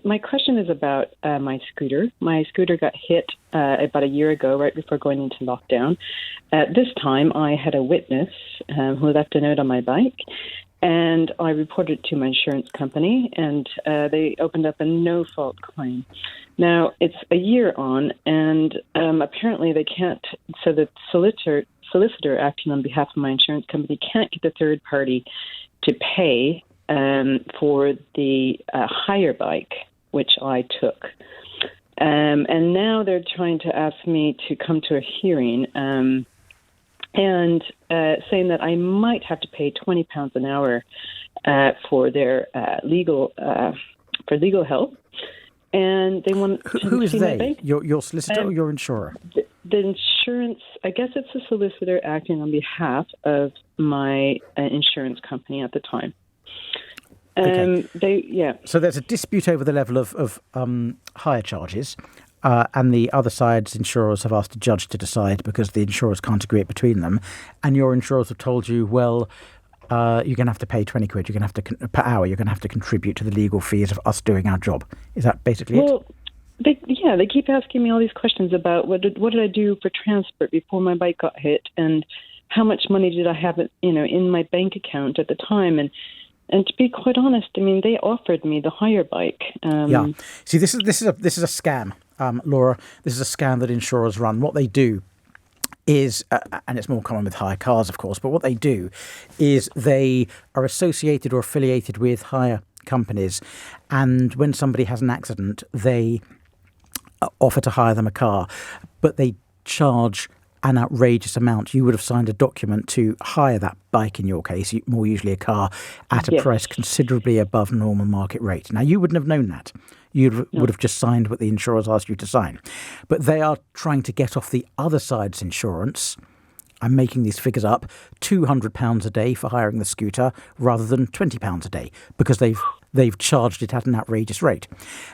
My question is about my scooter. My scooter got hit about a year ago, right before going into lockdown. At this time, I had a witness who left a note on my bike, and I reported it to my insurance company, and they opened up a no-fault claim. Now, it's a year on, and apparently they can't, so the solicitor acting on behalf of my insurance company can't get the third party to pay for the hire bike, which I took. And now they're trying to ask me to come to a hearing and saying that I might have to pay £20 an hour for their legal help. And they want who is they? Your solicitor or your insurer? The insurance, I guess it's a solicitor acting on behalf of my insurance company at the time. Okay. So there's a dispute over the level of hire charges, and the other side's insurers have asked a judge to decide because the insurers can't agree it between them. And your insurers have told you, well, you're going to have to pay 20 quid. You're going to have to per hour. You're going to have to contribute to the legal fees of us doing our job. Is that basically it? They keep asking me all these questions about what did I do for transport before my bike got hit, and how much money did I have, in my bank account at the time, and to be quite honest, I mean, they offered me the hire bike. See, this is a scam, Laura. This is a scam that insurers run. What they do is, and it's more common with hire cars, of course, but what they do is they are associated or affiliated with hire companies, and when somebody has an accident, they offer to hire them a car, but they charge an outrageous amount. You would have signed a document to hire that bike, in your case, more usually a car, at a price considerably above normal market rate. Now, you wouldn't have known that. You would have just signed what the insurers asked you to sign. But they are trying to get off the other side's insurance. I'm making these figures up, £200 a day for hiring the scooter rather than £20 a day, because they've charged it at an outrageous rate.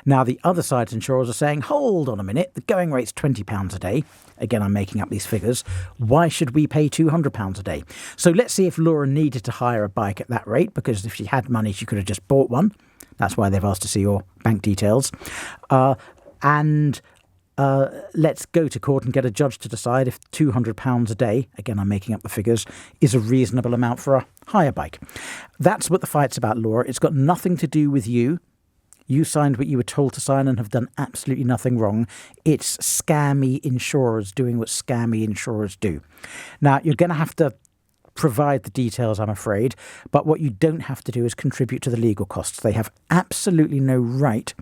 Now, the other side's insurers are saying, hold on a minute, the going rate's £20 a day. Again, I'm making up these figures. Why should we pay £200 a day? So let's see if Laura needed to hire a bike at that rate, because if she had money, she could have just bought one. That's why they've asked to see your bank details. Let's go to court and get a judge to decide if £200 a day, again I'm making up the figures, is a reasonable amount for a hire bike. That's what the fight's about, Laura. It's got nothing to do with you. You signed what you were told to sign and have done absolutely nothing wrong. It's scammy insurers doing what scammy insurers do. Now, you're going to have to provide the details, I'm afraid, but what you don't have to do is contribute to the legal costs. They have absolutely no right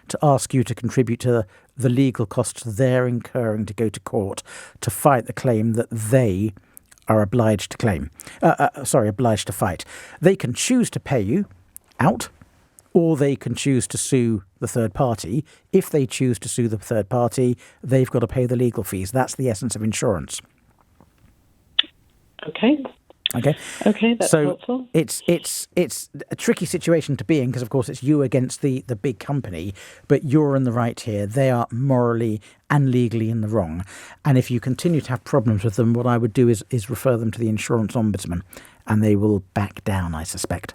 to ask you to contribute to the legal costs they're incurring to go to court to fight the claim that they are obliged to fight. They can choose to pay you out, or they can choose to sue the third party. If they choose to sue the third party, they've got to pay the legal fees. That's the essence of insurance. Okay, that's helpful. It's a tricky situation to be in because, of course, it's you against the big company, but you're in the right here. They are morally and legally in the wrong. And if you continue to have problems with them, what I would do is refer them to the insurance ombudsman, and they will back down, I suspect.